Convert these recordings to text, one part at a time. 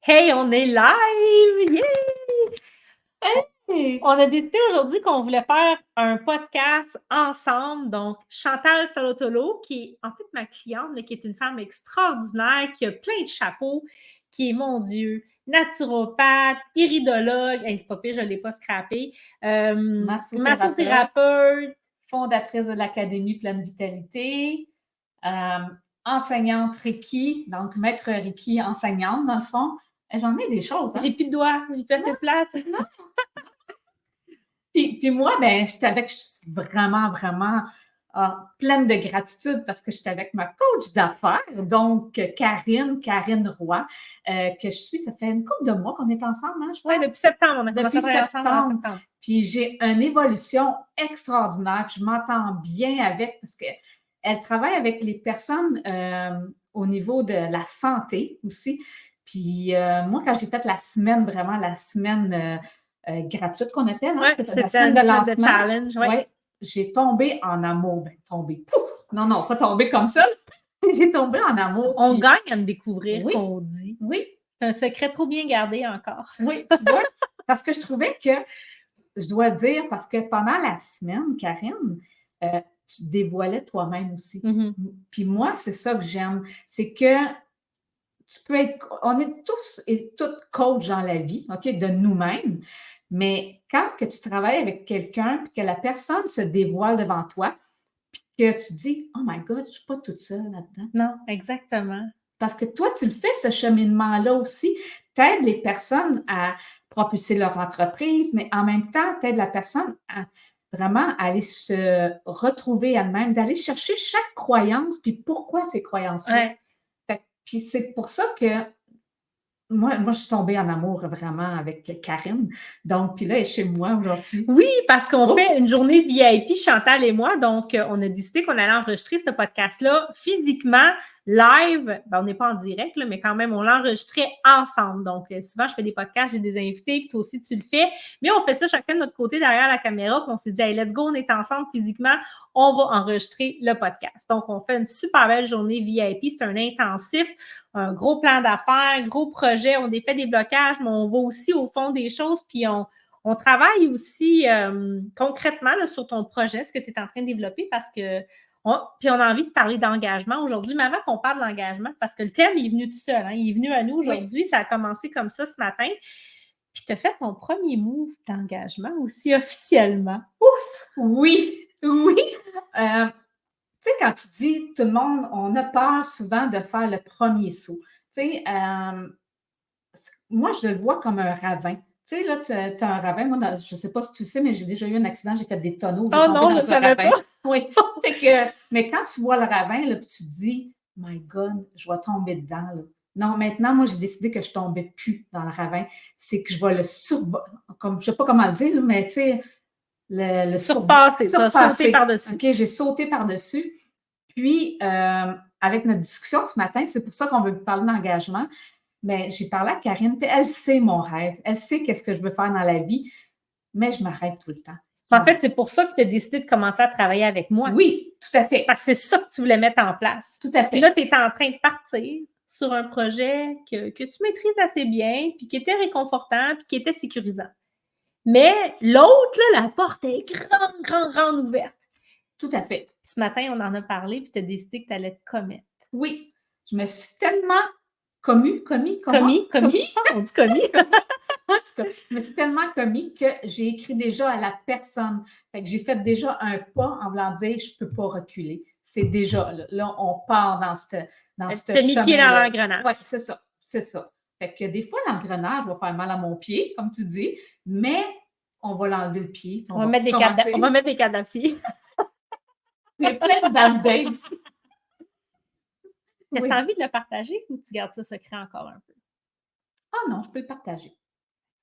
Hey, on est live! Yeah! Hey! On a décidé aujourd'hui qu'on voulait faire un podcast ensemble. Donc, Chantal Salotolo, qui est en fait ma cliente, mais qui est une femme extraordinaire, qui a plein de chapeaux, qui est, mon Dieu, naturopathe, iridologue, hey, c'est pas pire, je ne l'ai pas scrappé, massothérapeute, fondatrice de l'Académie Pleine Vitalité, enseignante Reiki, donc maître Reiki enseignante dans le fond. J'en ai des choses. J'ai plus de doigts, j'ai plus assez de place. Puis moi, ben, je suis vraiment, vraiment pleine de gratitude parce que j'étais avec ma coach d'affaires, donc Karine Roy, que je suis, ça fait une couple de mois qu'on est ensemble, hein, je pense. Oui, depuis septembre, on a commencé à travailler ensemble en septembre. Puis j'ai une évolution extraordinaire, puis je m'entends bien avec parce qu'elle travaille avec les personnes au niveau de la santé aussi. Puis moi, quand j'ai fait la semaine, vraiment la semaine gratuite qu'on appelle, hein, Ouais, la semaine de lancement, de challenge, ouais, j'ai tombé en amour. Ben, pouf! Non, pas tombé comme ça. J'ai tombé en amour. On puis... gagne à me découvrir, oui, qu'on dit. Oui. C'est un secret trop bien gardé encore. Oui, tu vois, parce que je trouvais que, je dois le dire, parce que pendant la semaine, Karine, tu te dévoilais toi-même aussi. Mm-hmm. Puis moi, c'est ça que j'aime, c'est que tu peux être, on est tous et toutes coachs dans la vie, OK, de nous-mêmes, mais quand que tu travailles avec quelqu'un puis que la personne se dévoile devant toi, puis que tu dis « Oh my God, je ne suis pas toute seule là-dedans. » Non, exactement. Parce que toi, tu le fais, ce cheminement-là aussi. Tu aides les personnes à propulser leur entreprise, mais en même temps, tu aides la personne à vraiment aller se retrouver elle-même, d'aller chercher chaque croyance, puis pourquoi ces croyances-là. Ouais. Puis c'est pour ça que moi, je suis tombée en amour vraiment avec Karine. Donc, puis là, elle est chez moi aujourd'hui. Oui, parce qu'on fait une journée VIP, Chantal et moi. Donc, on a décidé qu'on allait enregistrer ce podcast-là physiquement, live. Ben, on n'est pas en direct, là, mais quand même, on l'enregistrait ensemble. Donc, souvent, je fais des podcasts, j'ai des invités, puis toi aussi, tu le fais. Mais on fait ça chacun de notre côté derrière la caméra, puis on s'est dit, hey, let's go, on est ensemble physiquement, on va enregistrer le podcast. Donc, on fait une super belle journée VIP. C'est un intensif, un gros plan d'affaires, gros projet. On défait des blocages, mais on va aussi au fond des choses, puis on travaille aussi concrètement là, sur ton projet, ce que tu es en train de développer, parce que puis on a envie de parler d'engagement aujourd'hui, mais avant qu'on parle d'engagement, parce que le thème est venu tout seul, hein, il est venu à nous aujourd'hui, ça a commencé comme ça ce matin, puis tu as fait ton premier move d'engagement aussi officiellement. Ouf! Oui! Tu sais, quand tu dis, tout le monde, on a peur souvent de faire le premier saut. Tu sais, moi, je le vois comme un ravin. Tu sais, là, tu as un ravin. Moi, je ne sais pas si tu sais, mais j'ai déjà eu un accident, j'ai fait des tonneaux, j'ai tombé non, je dans ne un savais ravin. pas. Oui. Mais quand tu vois le ravin, là, puis tu te dis, My God, je vais tomber dedans. Là. Non, maintenant, moi, j'ai décidé que je ne tombais plus dans le ravin. C'est que je vais le comme je ne sais pas comment le dire, mais tu sais, le surpasser, sauter par-dessus. OK, j'ai sauté par-dessus. Puis, avec notre discussion ce matin, c'est pour ça qu'on veut vous parler d'engagement, mais j'ai parlé à Karine, puis elle sait mon rêve. Elle sait qu'est-ce que je veux faire dans la vie, mais je m'arrête tout le temps. En fait, c'est pour ça que tu as décidé de commencer à travailler avec moi. Oui, tout à fait. Parce que c'est ça que tu voulais mettre en place. Tout à fait. Puis là, tu es en train de partir sur un projet que tu maîtrises assez bien, puis qui était réconfortant, puis qui était sécurisant. Mais l'autre, là, la porte est grande ouverte. Tout à fait. Puis ce matin, on en a parlé, puis tu as décidé que tu allais te commettre. Oui, je me suis tellement commis. Je pense qu'on dit commis. Je me suis tellement commis que j'ai écrit déjà à la personne. Fait que j'ai fait déjà un pas en voulant dire je ne peux pas reculer. C'est déjà là, on part dans ce chemin. Pied dans l'engrenage. Oui, c'est ça. Fait que des fois, l'engrenage va faire mal à mon pied, comme tu dis, mais on va l'enlever le pied. On va mettre des cadavres. Il y a plein de band-aids. Tu as envie de le partager ou tu gardes ça secret encore un peu? Ah non, je peux le partager.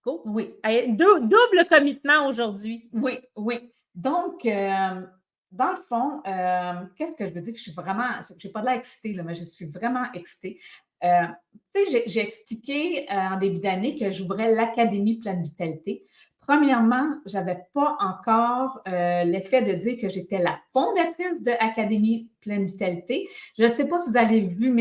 Cool. Oui. Double commitment aujourd'hui. Oui. Donc, dans le fond, qu'est-ce que je veux dire? Je n'ai pas de l'air excitée, là, mais je suis vraiment excitée. Tu sais, j'ai expliqué en début d'année que j'ouvrais l'Académie Pleine Vitalité. premièrement, je n'avais pas encore l'effet de dire que j'étais la fondatrice de Académie Pleine Vitalité. Je ne sais pas si vous avez vu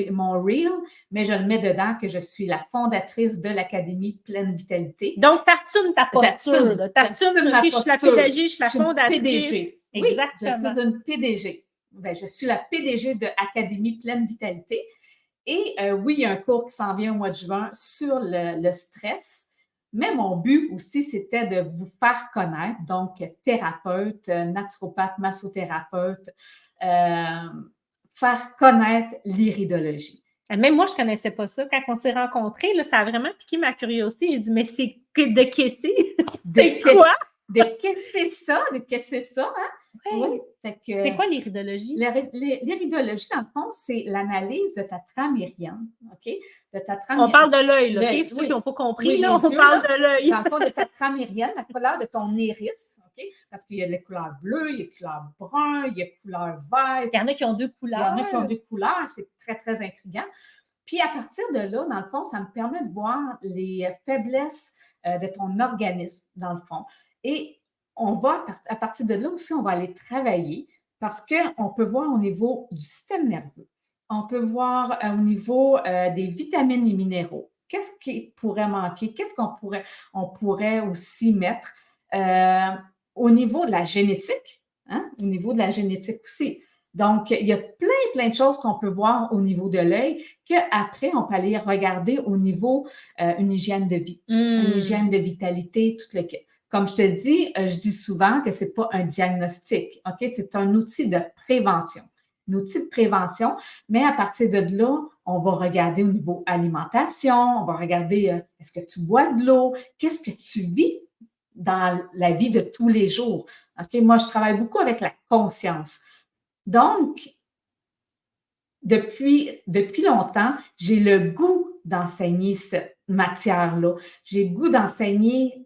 mon reel, mais je le mets dedans que je suis la fondatrice de l'Académie Pleine Vitalité. Donc, tu assumes ta posture. Tu assumes, ma je suis la PDG, je suis la fondatrice. PDG. Exactement. Oui, je suis une PDG. Ben, je suis la PDG de Académie Pleine Vitalité. Et oui, il y a un cours qui s'en vient au mois de juin sur le stress. Mais mon but aussi, c'était de vous faire connaître, donc thérapeute, naturopathe, massothérapeute, faire connaître l'iridologie. Même moi, je ne connaissais pas ça. Quand on s'est rencontrés, là, ça a vraiment piqué ma curiosité. J'ai dit, mais c'est de qu'est-ce c'est quoi? De qu'est-ce c'est ça, hein? Oui. C'est quoi l'iridologie? L'iridologie, dans le fond, c'est l'analyse de ta trame irienne, OK? De ta trame on parle de l'œil, là, OK? Pour ceux qui n'ont pas compris, là, on parle de l'œil. Dans le fond, de ta trame irienne, la couleur de ton iris, OK? Parce qu'il y a les couleurs bleues, il y a les couleurs brunes, il y a les couleurs vertes. Il y en a qui ont 2 couleurs. Il y en a qui ont 2 couleurs, c'est très, très intriguant. Puis à partir de là, dans le fond, ça me permet de voir les faiblesses de ton organisme, dans le fond. Et on va, à partir de là aussi, on va aller travailler parce qu'on peut voir au niveau du système nerveux, on peut voir au niveau des vitamines et minéraux. Qu'est-ce qui pourrait manquer? Qu'est-ce on pourrait aussi mettre au niveau de la génétique, hein? Au niveau de la génétique aussi. Donc, il y a plein de choses qu'on peut voir au niveau de l'œil qu'après, on peut aller regarder au niveau une hygiène de vie, une hygiène de vitalité, tout le kit. Comme je te dis, je dis souvent que ce n'est pas un diagnostic, OK? C'est un outil de prévention. Un outil de prévention, mais à partir de là, on va regarder au niveau alimentation, on va regarder est-ce que tu bois de l'eau, qu'est-ce que tu vis dans la vie de tous les jours. OK? Moi, je travaille beaucoup avec la conscience. Donc, depuis longtemps, j'ai le goût d'enseigner cette matière-là. J'ai le goût d'enseigner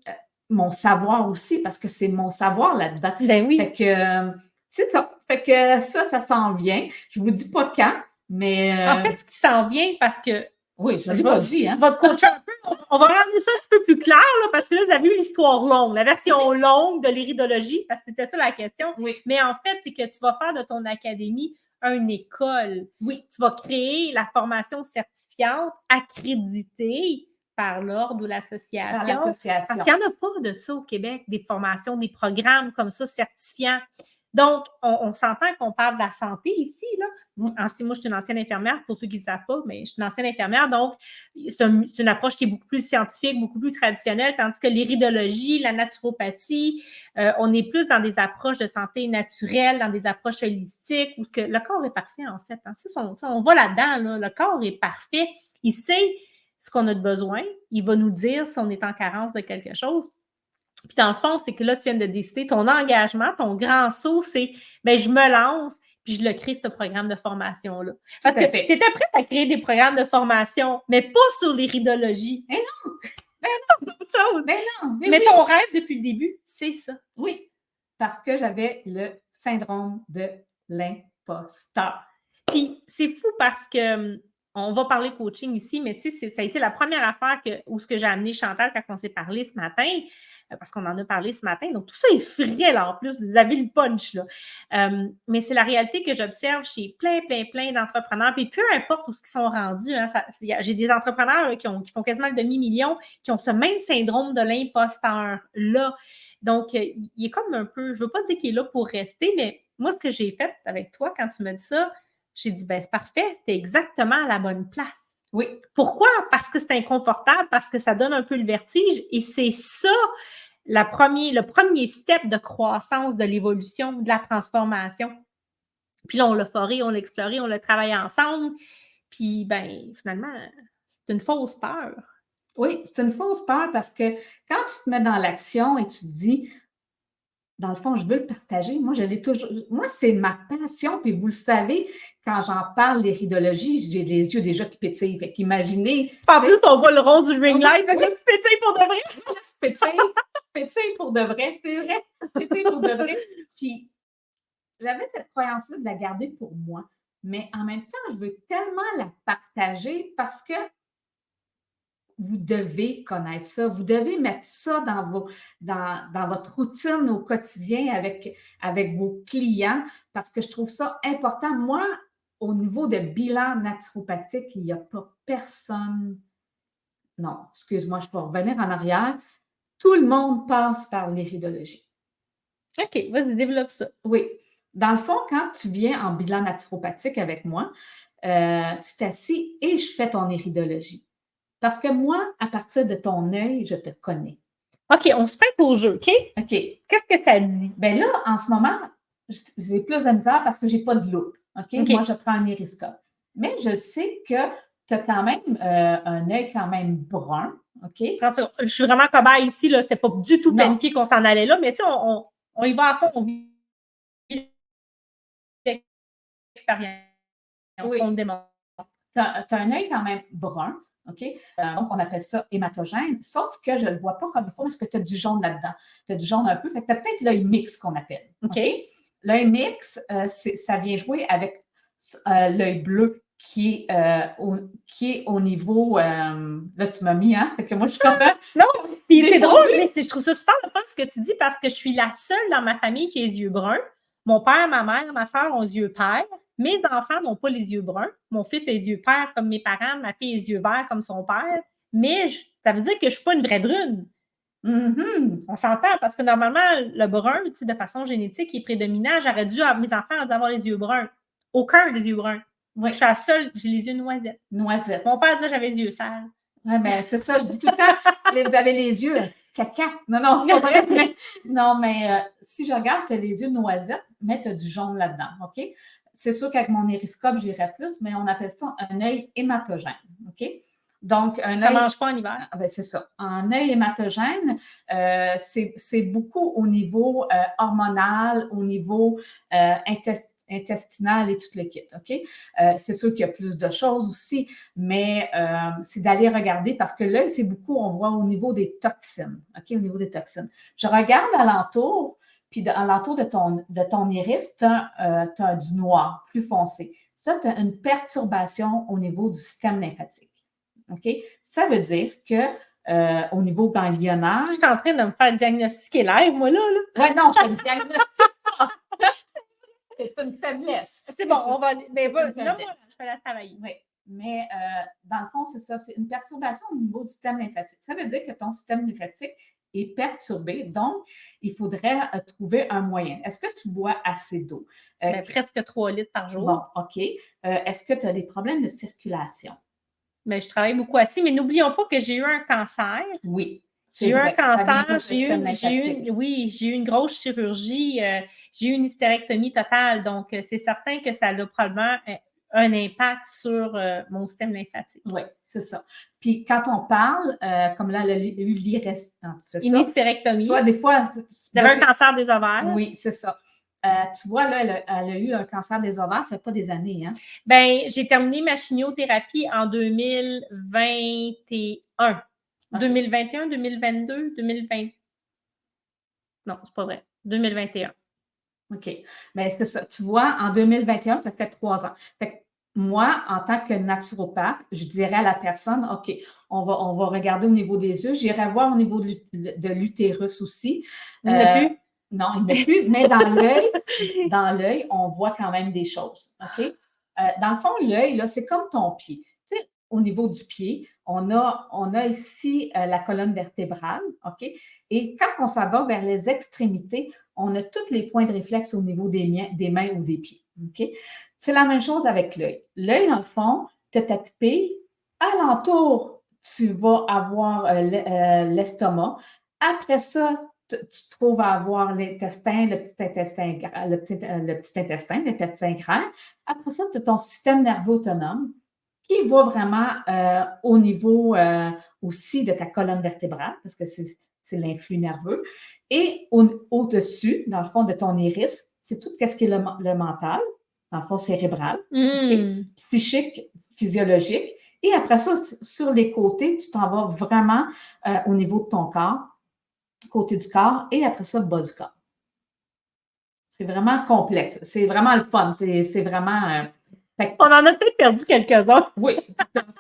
mon savoir aussi, parce que c'est mon savoir là-dedans. Ben oui. Fait que, c'est ça. Fait que ça s'en vient. Je vous dis pas quand, mais... En fait, ce qui s'en vient, parce que... Oui, je l'ai pas dit, hein? Je vais te coacher un peu. On va rendre ça un petit peu plus clair, là, parce que là, vous avez eu l'histoire longue, la version longue de l'iridologie, parce que c'était ça la question. Oui. Mais en fait, c'est que tu vas faire de ton académie une école. Oui. Tu vas créer la formation certifiante accréditée par l'ordre ou l'association. Par l'association. Parce qu'il n'y en a pas de ça au Québec, des formations, des programmes comme ça certifiants. Donc, on s'entend qu'on parle de la santé ici, là. Moi, je suis une ancienne infirmière, pour ceux qui ne savent pas, mais je suis une ancienne infirmière, donc c'est une approche qui est beaucoup plus scientifique, beaucoup plus traditionnelle, tandis que l'iridologie, la naturopathie, on est plus dans des approches de santé naturelle, dans des approches holistiques, où le corps est parfait, en fait. Hein. On va là-dedans, là, le corps est parfait, il sait ce qu'on a de besoin, il va nous dire si on est en carence de quelque chose. Puis dans le fond, c'est que là, tu viens de décider, ton engagement, ton grand saut, c'est, ben je me lance, puis je le crée, ce programme de formation-là. Parce que tu étais prête à créer des programmes de formation, mais pas sur l'iridologie. Mais non! C'est autre chose. Mais non! Mais oui. Ton rêve depuis le début, c'est ça. Oui, parce que j'avais le syndrome de l'imposteur. Puis c'est fou parce que on va parler coaching ici, mais tu sais, ça a été la première affaire où ce que j'ai amené Chantal quand on s'est parlé ce matin, parce qu'on en a parlé ce matin. Donc, tout ça est frais, là, en plus. Vous avez le punch, là. Mais c'est la réalité que j'observe chez plein d'entrepreneurs. Puis peu importe où ils sont rendus. Hein, j'ai des entrepreneurs là, qui font quasiment le demi-million, qui ont ce même syndrome de l'imposteur-là. Donc, il est comme un peu, je ne veux pas dire qu'il est là pour rester, mais moi, ce que j'ai fait avec toi, quand tu me dis ça, j'ai dit, ben c'est parfait, tu es exactement à la bonne place. Oui. Pourquoi? Parce que c'est inconfortable, parce que ça donne un peu le vertige. Et c'est ça, le premier step de croissance, de l'évolution, de la transformation. Puis là, on l'a foré, on l'a exploré, on l'a travaillé ensemble. Puis, ben finalement, c'est une fausse peur. Oui, c'est une fausse peur parce que quand tu te mets dans l'action et tu te dis, dans le fond, je veux le partager. Moi, moi, c'est ma passion. Puis vous le savez, quand j'en parle, l'iridologie, j'ai les yeux déjà qui pétillent. Fait qu'imaginez. En plus, on voit le rond du ring light. Fait que là, tu pétilles pour de vrai. Je pétille pour de vrai. C'est vrai. Pétille pour de vrai. Puis, j'avais cette croyance-là de la garder pour moi. Mais en même temps, je veux tellement la partager parce que vous devez connaître ça. Vous devez mettre ça dans votre routine au quotidien avec vos clients parce que je trouve ça important. Moi, au niveau de bilan naturopathique, il n'y a pas personne. Non, excuse-moi, je peux revenir en arrière. Tout le monde passe par l'iridologie. OK, vas-y, développe ça. Oui. Dans le fond, quand tu viens en bilan naturopathique avec moi, tu t'assis et je fais ton iridologie. Parce que moi, à partir de ton œil, je te connais. OK, on se fait au jeu, OK? OK. Qu'est-ce que ça dit? Bien là, en ce moment, j'ai plus de misère parce que je n'ai pas de loupe. OK? Moi, je prends un iriscope. Mais je sais que tu as quand même un œil quand même brun. OK? Je suis vraiment cobaye ici, là. C'était pas du tout planifié qu'on s'en allait là, mais tu sais, on y va à fond, on vit l'expérience. Oui. On le démontre. Tu as un œil quand même brun. OK? Donc, on appelle ça hématogène, sauf que je ne le vois pas comme il faut parce que tu as du jaune là-dedans. Tu as du jaune un peu, fait que tu as peut-être l'œil mixte qu'on appelle. OK? L'œil mixte, ça vient jouer avec l'œil bleu qui est au niveau. Là, tu m'as mis, hein? Fait que moi, je suis comme. Non, puis c'est drôle, mais je trouve ça super le fun ce que tu dis parce que je suis la seule dans ma famille qui a les yeux bruns. Mon père, ma mère, ma soeur ont les yeux pairs. Mes enfants n'ont pas les yeux bruns. Mon fils a les yeux pairs comme mes parents, ma fille a les yeux verts comme son père. Mais ça veut dire que je ne suis pas une vraie brune. On s'entend parce que normalement, le brun, de façon génétique, est prédominant. J'aurais dû, mes enfants auraient dû avoir les yeux bruns. Aucun des yeux bruns. Oui. Je suis la seule, j'ai les yeux noisettes. Noisettes. Mon père disait que j'avais les yeux sales. Oui, bien, c'est ça, je dis tout le temps, vous avez les yeux caca. Non, c'est pas vrai. Mais si je regarde, tu as les yeux noisettes, mais tu as du jaune là-dedans. OK? C'est sûr qu'avec mon iriscope, j'irais plus, mais on appelle ça un œil hématogène. OK? Donc, un œil. Ça mange quoi en hiver? Ben, c'est ça. Un œil hématogène, c'est beaucoup au niveau hormonal, au niveau intestinal et tout le kit, OK? C'est sûr qu'il y a plus de choses aussi, mais c'est d'aller regarder parce que l'œil, c'est beaucoup, on voit au niveau des toxines, OK? Au niveau des toxines. Je regarde alentour, puis alentour de ton iris, tu as du noir, plus foncé. Ça, tu as une perturbation au niveau du système lymphatique. OK? Ça veut dire que au niveau ganglionnaire. Je suis en train de me faire diagnostiquer live, moi, là. Oui, non, je fais une diagnostic. C'est une faiblesse. C'est bon, on va. Mais là, moi, je vais la travailler. Oui. Mais dans le fond, c'est ça. C'est une perturbation au niveau du système lymphatique. Ça veut dire que ton système lymphatique est perturbé. Donc, il faudrait trouver un moyen. Est-ce que tu bois assez d'eau? Presque 3 litres par jour. Bon, OK. Est-ce que tu as des problèmes de circulation? Mais je travaille beaucoup assis, mais n'oublions pas que j'ai eu un cancer. Oui. J'ai eu un cancer, j'ai eu une grosse chirurgie, j'ai eu une hystérectomie totale, donc c'est certain que ça a probablement un impact sur mon système lymphatique. Oui, c'est ça. Puis quand on parle, comme là, elle a eu une hystérectomie. Toi, des fois... J'avais un cancer des ovaires. Oui, c'est ça. Tu vois, là, elle a eu un cancer des ovaires, ça fait pas des années, hein? Bien, j'ai terminé ma chimiothérapie en 2021. Okay. 2021, 2022, 2020. Non, c'est pas vrai. 2021. OK. Bien, c'est ça. Tu vois, en 2021, ça fait 3 ans. Fait que moi, en tant que naturopathe, je dirais à la personne, OK, on va regarder au niveau des yeux. J'irai voir au niveau de l'utérus aussi. Il n'y en a plus? Non, il n'y en a plus, mais dans l'œil, on voit quand même des choses. OK? Dans le fond, l'œil, là, c'est comme ton pied. Tu sais, au niveau du pied, on a ici la colonne vertébrale, OK? Et quand on s'en va vers les extrémités, on a tous les points de réflexe au niveau des mains ou des pieds, OK? C'est la même chose avec l'œil. L'œil, dans le fond, tu as ta pupille. Alentour, tu vas avoir l'estomac. Après ça, tu trouves à avoir l'intestin, le petit intestin grêle. Après ça, tu as ton système nerveux autonome qui va vraiment au niveau aussi de ta colonne vertébrale, parce que c'est l'influx nerveux. Et au-dessus, dans le fond de ton iris, c'est tout ce qui est le mental, dans le fond cérébral, okay, psychique, physiologique. Et après ça, sur les côtés, tu t'en vas vraiment au niveau de ton corps, côté du corps, et après ça, bas du corps. C'est vraiment complexe. C'est vraiment le fun. C'est vraiment... On en a peut-être perdu quelques-uns. Oui,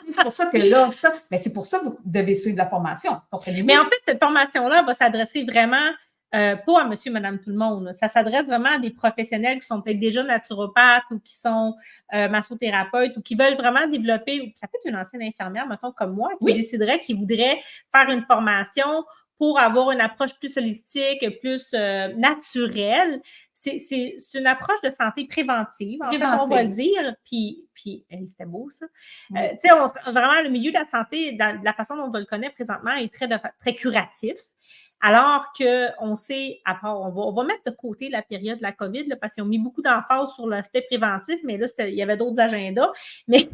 c'est pour ça que là, c'est pour ça que vous devez suivre la formation, comprenez-vous? Mais en fait, cette formation-là va s'adresser vraiment pas à monsieur, madame, tout le monde. Là. Ça s'adresse vraiment à des professionnels qui sont peut-être déjà naturopathes ou qui sont massothérapeutes ou qui veulent vraiment développer, ça peut être une ancienne infirmière, mettons, comme moi, qui déciderait, qui voudrait faire une formation pour avoir une approche plus holistique, plus naturelle. C'est une approche de santé préventive, en fait, on va le dire. Puis c'était beau, ça. Tu sais, vraiment, le milieu de la santé, de la façon dont on le connaît présentement, est très curatif. Alors qu'on sait, on va mettre de côté la période de la COVID, là, parce qu'ils ont mis beaucoup d'emphase sur l'aspect préventif, mais là, il y avait d'autres agendas. Mais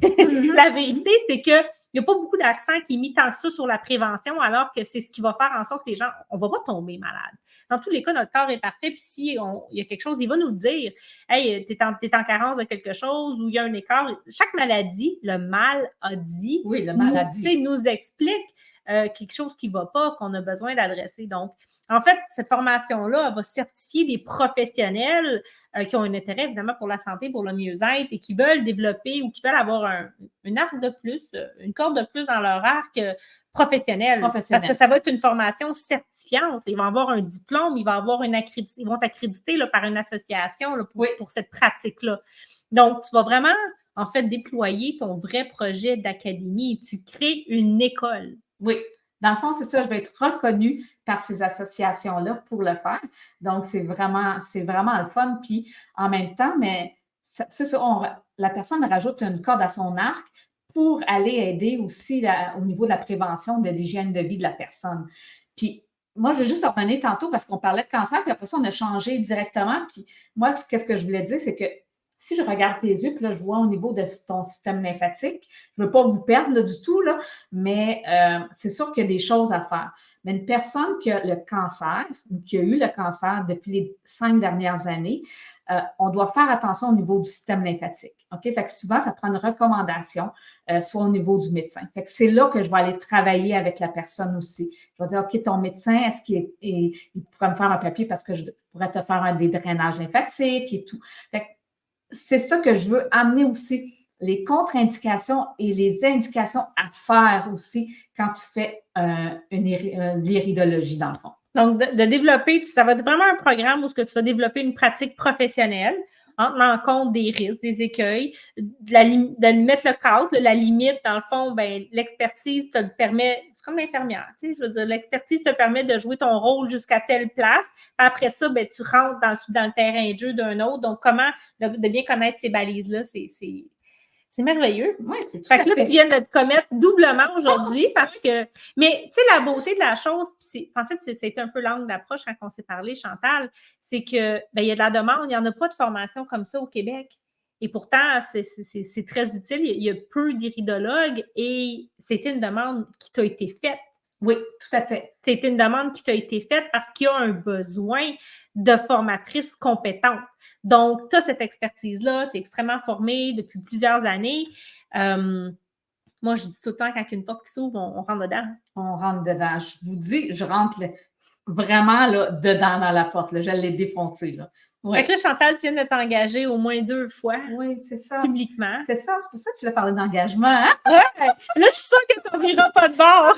la vérité, c'est qu'il n'y a pas beaucoup d'accent qui est mis tant que ça sur la prévention, alors que c'est ce qui va faire en sorte que les gens, on ne va pas tomber malade. Dans tous les cas, notre corps est parfait, puis s'il y a quelque chose, il va nous le dire. Hey, t'es en carence de quelque chose ou il y a un écart. Chaque maladie, le mal a dit, nous explique quelque chose qui ne va pas, qu'on a besoin d'adresser. Donc, en fait, cette formation-là, elle va certifier des professionnels qui ont un intérêt, évidemment, pour la santé, pour le mieux-être et qui veulent développer ou qui veulent avoir une arc de plus, une corde de plus dans leur arc professionnel. Parce que ça va être une formation certifiante. Ils vont avoir un diplôme, ils vont être accrédités là, par une association là, pour cette pratique-là. Donc, tu vas vraiment, en fait, déployer ton vrai projet d'académie. Tu crées une école. Oui. Dans le fond, c'est ça, je vais être reconnue par ces associations-là pour le faire. Donc, c'est vraiment le fun. Puis, en même temps, mais c'est ça, la personne rajoute une corde à son arc pour aller aider aussi au niveau de la prévention de l'hygiène de vie de la personne. Puis, moi, je vais juste revenir tantôt parce qu'on parlait de cancer, puis après ça, on a changé directement. Puis, moi, qu'est-ce que je voulais dire, c'est que si je regarde tes yeux, puis là, je vois au niveau de ton système lymphatique, je ne veux pas vous perdre là, du tout, là, mais c'est sûr qu'il y a des choses à faire. Mais une personne qui a le cancer ou qui a eu le cancer depuis les 5 dernières années, on doit faire attention au niveau du système lymphatique. OK? Fait que souvent, ça prend une recommandation, soit au niveau du médecin. Fait que c'est là que je vais aller travailler avec la personne aussi. Je vais dire, OK, ton médecin, est-ce qu'il pourrait me faire un papier parce que je pourrais te faire des drainages lymphatiques et tout. Fait que c'est ça que je veux amener aussi, les contre-indications et les indications à faire aussi quand tu fais l'iridologie dans le fond. Donc, de développer, ça va être vraiment un programme où tu vas développer une pratique professionnelle en tenant compte des risques, des écueils, de mettre le cadre, la limite, dans le fond, ben, l'expertise te le permet, c'est comme l'infirmière, tu sais, je veux dire, l'expertise te permet de jouer ton rôle jusqu'à telle place. Après ça, ben, tu rentres dans le terrain de jeu d'un autre. Donc, comment de bien connaître ces balises-là, c'est merveilleux. Oui, c'est tout fait que là, tu viens de te commettre doublement aujourd'hui parce que. Mais tu sais, la beauté de la chose, en fait, c'était un peu l'angle d'approche quand on s'est parlé, Chantal, c'est que il y a de la demande, il n'y en a pas de formation comme ça au Québec. Et pourtant, c'est très utile. Il y a peu d'iridologues et c'était une demande qui t'a été faite. Oui, tout à fait. C'est une demande qui t'a été faite parce qu'il y a un besoin de formatrices compétentes. Donc, tu as cette expertise-là, tu es extrêmement formée depuis plusieurs années. Moi, je dis tout le temps, quand il y a une porte qui s'ouvre, on rentre dedans. On rentre dedans. Je vous dis, je rentre vraiment là, dedans dans la porte. Là. Je l'ai défoncée. Là. Ouais. Fait que là, Chantal, tu viens de t'engager au moins 2 fois. Oui, c'est ça. Publiquement. C'est ça, c'est pour ça que tu l'as parlé d'engagement. Hein? Ouais. Là, je suis sûre que tu n'en viras pas de bord.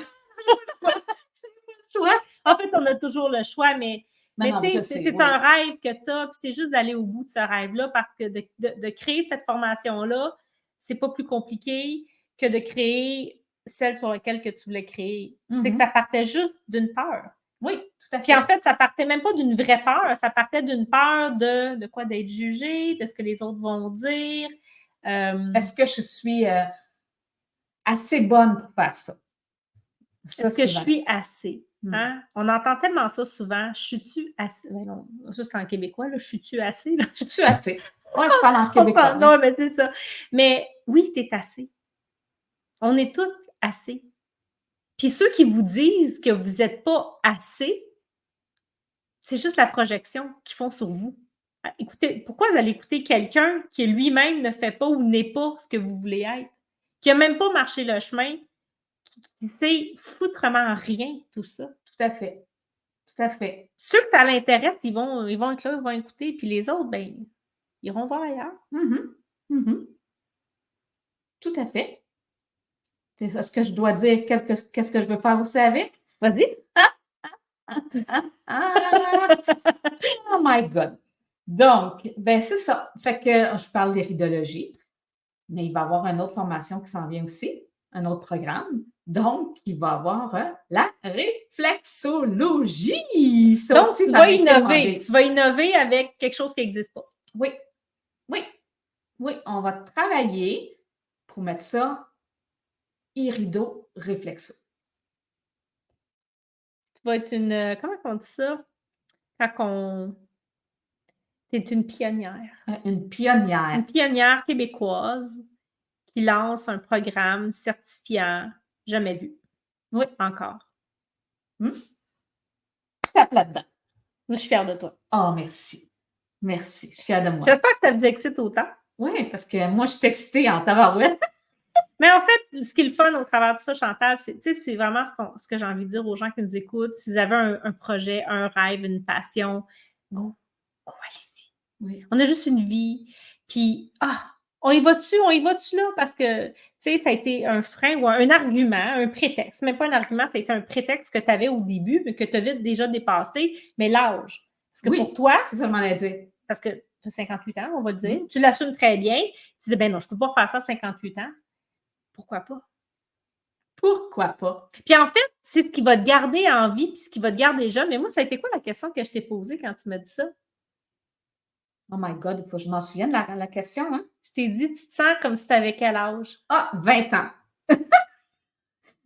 En fait, on a toujours le choix, mais tu sais, c'est un rêve que tu as, puis c'est juste d'aller au bout de ce rêve-là parce que de créer cette formation-là, c'est pas plus compliqué que de créer celle sur laquelle que tu voulais créer. C'est que ça partait juste d'une peur. Oui, tout à fait. Puis en fait, ça partait même pas d'une vraie peur, ça partait d'une peur de quoi? D'être jugée, de ce que les autres vont dire. Est-ce que je suis assez bonne pour faire ça? Est-ce que je suis assez? Hein? On entend tellement ça souvent. Je suis-tu assez? Ben non, ça, c'est en québécois. Là. Je suis-tu assez? Là? Je suis assez. Oui, je parle en québécois. Non, mais c'est ça. Mais oui, tu es assez. On est toutes assez. Puis ceux qui vous disent que vous n'êtes pas assez, c'est juste la projection qu'ils font sur vous. Écoutez, pourquoi vous allez écouter quelqu'un qui lui-même ne fait pas ou n'est pas ce que vous voulez être, qui n'a même pas marché le chemin, qui sait foutrement rien, tout ça? Tout à fait. Tout à fait. Ceux que ça l'intéresse, ils vont être là, ils vont écouter, puis les autres, ben, ils iront voir ailleurs. Tout à fait. Est-ce que je dois dire qu'est-ce que je veux faire aussi avec? Vas-y. Oh my God! Donc, ben c'est ça. Fait que je parle d'iridologie, mais il va y avoir une autre formation qui s'en vient aussi, un autre programme. Donc, il va y avoir la réflexologie. Ça Donc, aussi, tu ça vas m'a été innover. demandé. Tu vas innover avec quelque chose qui n'existe pas. Oui, oui, oui, on va travailler pour mettre ça irido-réflexo. Tu vas être une, comment on dit ça? Quand on... Tu es une pionnière. Une pionnière. Une pionnière québécoise qui lance un programme certifiant jamais vu. Oui. Encore. Je tape là-dedans. Je suis fière de toi. Oh, merci. Merci. Je suis fière de moi. J'espère que ça vous excite autant. Oui, parce que moi, je suis excitée en tabarouette. Mais en fait, ce qui est le fun au travers de ça, Chantal, c'est vraiment ce que j'ai envie de dire aux gens qui nous écoutent. Si vous avez un projet, un rêve, une passion, go, allez-y. Oui. On a juste une vie. Puis, on y va-tu là? Parce que, tu sais, ça a été un frein ou un argument, un prétexte. Même pas un argument, ça a été un prétexte que tu avais au début, mais que tu as vite déjà dépassé, mais l'âge. Parce que pour toi, c'est ça que je m'en ai dit. parce que tu as 58 ans, on va le dire, tu l'assumes très bien. Tu dis, ben non, je ne peux pas faire ça à 58 ans. Pourquoi pas? Pourquoi pas? Puis en fait, c'est ce qui va te garder en vie, puis ce qui va te garder jeune. Mais moi, ça a été quoi la question que je t'ai posée quand tu m'as dit ça? Oh my God, il faut que je m'en souvienne la question, hein? Je t'ai dit, tu te sens comme si tu avais quel âge? Ah, 20 ans.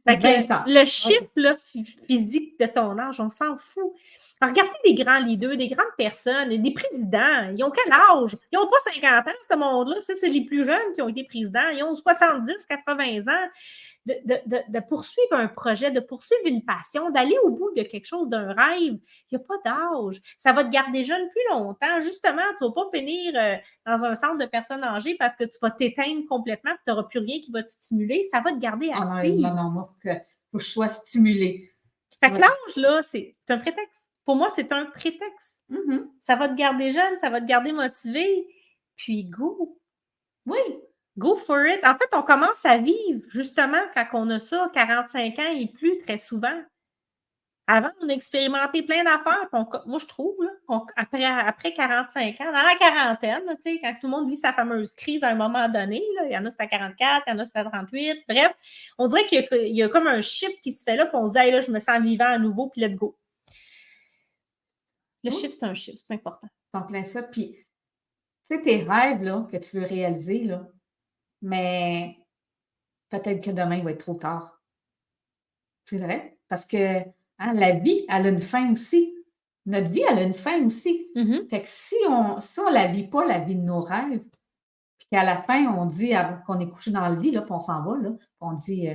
Fait que 20 ans. le chiffre là, physique de ton âge, on s'en fout. Alors, regardez des grands leaders, des grandes personnes, des présidents. Ils ont quel âge? Ils n'ont pas 50 ans, ce monde-là. Ça, c'est les plus jeunes qui ont été présidents. Ils ont 70, 80 ans. De poursuivre un projet, de poursuivre une passion, d'aller au bout de quelque chose, d'un rêve. Il n'y a pas d'âge. Ça va te garder jeune plus longtemps. Justement, tu ne vas pas finir dans un centre de personnes âgées parce que tu vas t'éteindre complètement et tu n'auras plus rien qui va te stimuler. Ça va te garder active. Non, moi, il faut que je sois stimulée. Fait que l'âge, là, c'est un prétexte. Pour moi, c'est un prétexte. Ça va te garder jeune, ça va te garder motivé. Puis go. Oui. Go for it. En fait, on commence à vivre, justement, quand on a ça, 45 ans et plus, très souvent. Avant, on a expérimenté plein d'affaires. Moi, je trouve, là, après 45 ans, dans la quarantaine, là, quand tout le monde vit sa fameuse crise à un moment donné, là, il y en a qui c'est à 44, il y en a qui c'est à 38. Bref, on dirait qu'il y a comme un shift qui se fait là, puis on se dit, hey, là, je me sens vivant à nouveau, puis let's go. Le shift, c'est un shift, c'est important. C'est en plein ça. Puis, tu sais, tes rêves là, que tu veux réaliser, là, mais peut-être que demain, il va être trop tard. C'est vrai? Parce que la vie, elle a une fin aussi. Notre vie, elle a une fin aussi. Fait que si on ne la vit pas, la vie de nos rêves, puis qu'à la fin, on dit qu'on est couché dans le lit, là, puis on s'en va, là, puis on dit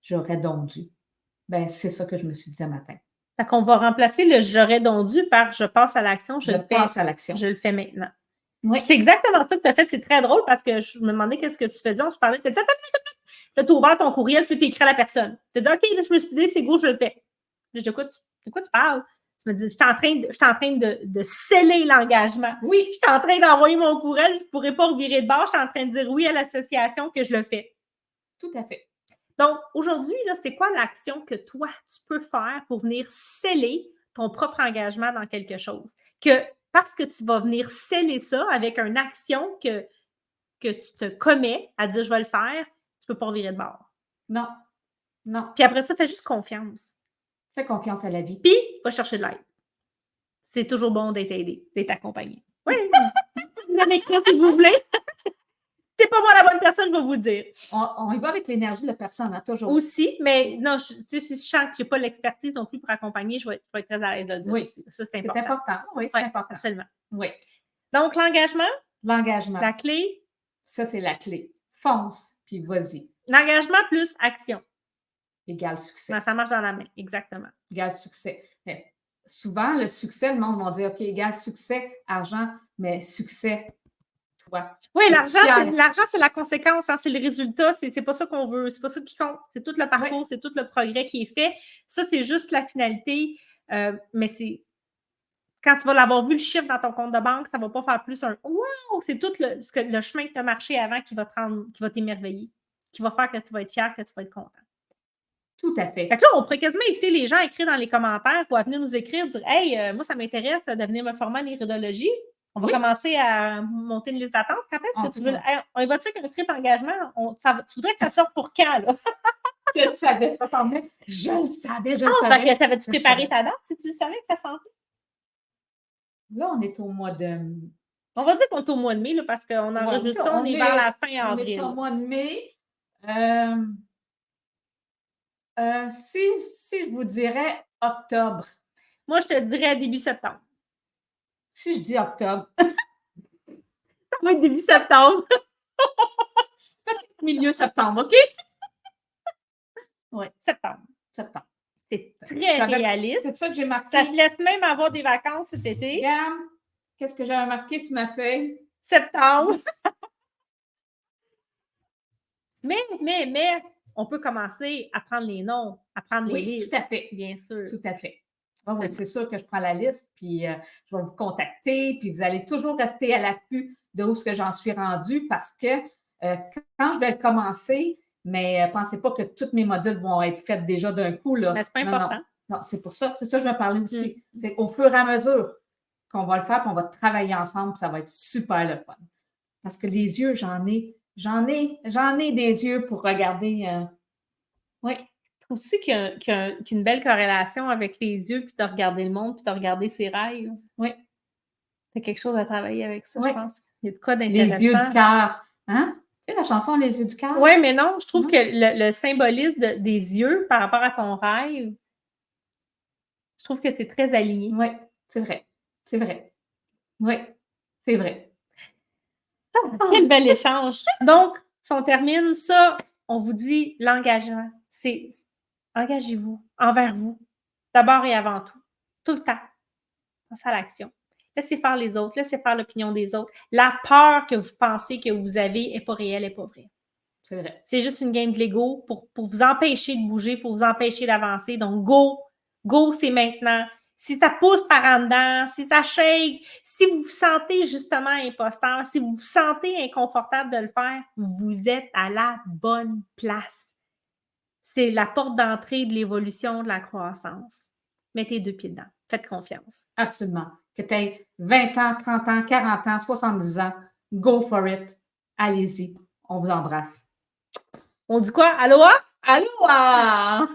j'aurais donc dû. Ben, c'est ça que je me suis dit ce matin. Fait qu'on va remplacer le j'aurais donc dû par je passe à l'action, je passe à l'action. Je le fais maintenant. Oui. C'est exactement ça que tu as fait. C'est très drôle parce que je me demandais qu'est-ce que tu faisais. On se parlait. Tu as dit, attends, tu as ouvert ton courriel, puis tu écrit à la personne. Tu as dit, OK, là, je me suis dit, c'est go, je le fais. Je dis, écoute, de quoi tu parles? Tu me dis, je suis en train de sceller l'engagement. Oui. Je suis en train d'envoyer mon courriel, je ne pourrais pas revirer de bord. Je suis en train de dire oui à l'association que je le fais. Tout à fait. Donc, aujourd'hui, c'est quoi l'action que toi, tu peux faire pour venir sceller ton propre engagement dans quelque chose? Parce que tu vas venir sceller ça avec une action que tu te commets à dire je vais le faire, tu ne peux pas virer de bord. Non. Puis après ça, fais juste confiance. Fais confiance à la vie. Puis, va chercher de l'aide. C'est toujours bon d'être aidé, d'être accompagné. Oui. Vous allez écrire si vous voulez. C'est pas moi la bonne personne, je vais vous le dire. On y va avec l'énergie de la personne, hein, toujours. Aussi, mais non, si je sens que je n'ai pas l'expertise non plus pour accompagner, je vais être très à l'aise de le dire. Oui, aussi. Ça, c'est important. C'est important. Oui, c'est important. Absolument. Oui. Donc, l'engagement. L'engagement. La clé. Ça, c'est la clé. Fonce, puis vas-y. L'engagement plus action. Égale succès. Non, ça marche dans la main, exactement. Égale succès. Mais souvent, le succès, le monde va dire, OK, égale succès, argent, mais succès, toi. Oui, l'argent, c'est la conséquence, hein, c'est le résultat, c'est pas ça qu'on veut, c'est pas ça qui compte, c'est tout le parcours, c'est tout le progrès qui est fait. Ça, c'est juste la finalité, mais c'est quand tu vas l'avoir vu le chiffre dans ton compte de banque, ça ne va pas faire plus un wow! C'est tout le chemin que tu as marché avant qui va t'émerveiller. qui va faire que tu vas être fier, que tu vas être content. Tout à fait. Fait que là, on pourrait quasiment inviter les gens à écrire dans les commentaires ou à venir nous écrire, dire « Hey, moi, ça m'intéresse de venir me former en iridologie. On va commencer à monter une liste d'attente. Quand est-ce que tu veux... Hey, on y va-tu avec un trip engagement? Tu voudrais que ça sorte pour quand, là? » Je le savais, ça s'en venait. Je le savais, je le savais. Fait que t'avais-tu préparé ta date si tu savais que ça s'en venait? Là, on est au mois de... On va dire qu'on est au mois de mai, là, parce qu'on enregistre, on est vers la fin avril. On est au mois de mai. Si je vous dirais octobre. Moi, je te dirais début septembre. Si je dis octobre. Ça va être début septembre. Peut-être milieu septembre, OK? Oui, septembre. Septembre. C'est très réaliste. C'est ça que j'ai marqué. Ça te laisse même avoir des vacances cet été. Regarde, qu'est-ce que j'avais marqué sur ma feuille? Septembre. mais, on peut commencer à prendre les noms, à prendre les listes. Oui, tout à fait. Bien sûr. Tout à fait. Oui, c'est sûr que je prends la liste, puis je vais vous contacter, puis vous allez toujours rester à l'affût de où j'en suis rendue parce que quand je vais commencer, mais pensez pas que tous mes modules vont être faits déjà d'un coup. Là. Mais c'est pas important. Non, c'est pour ça. C'est ça que je vais parler aussi. C'est au fur et à mesure qu'on va le faire, puis on va travailler ensemble, puis ça va être super le fun. Parce que les yeux, j'en ai des yeux pour regarder. Oui. Trouves-tu qu'il y a une belle corrélation avec les yeux, puis de regarder le monde, puis de regarder ses rêves? Oui. Tu as quelque chose à travailler avec ça, oui. Je pense. Il y a de quoi d'intéressant. Les yeux du cœur. Hein? Tu sais, la chanson Les yeux du cœur? Oui, mais non, je trouve que le symbolisme des yeux par rapport à ton rêve, je trouve que c'est très aligné. Oui, c'est vrai. C'est vrai. Oui, c'est vrai. Quel bel échange. Donc, si on termine ça, on vous dit l'engagement. C'est engagez-vous envers vous, d'abord et avant tout. Tout le temps. Pensez à l'action. Laissez faire les autres, laissez faire l'opinion des autres. La peur que vous pensez que vous avez n'est pas réelle, n'est pas vraie. C'est vrai. C'est juste une game de l'ego pour vous empêcher de bouger, pour vous empêcher d'avancer. Donc, go! Go, c'est maintenant. Si ça pousse par en dedans, si ça shake, si vous vous sentez justement imposteur, si vous vous sentez inconfortable de le faire, vous êtes à la bonne place. C'est la porte d'entrée de l'évolution, de la croissance. Mettez 2 pieds dedans. Faites confiance. Absolument. Que tu aies 20 ans, 30 ans, 40 ans, 70 ans, go for it. Allez-y. On vous embrasse. On dit quoi? Aloha? Aloha!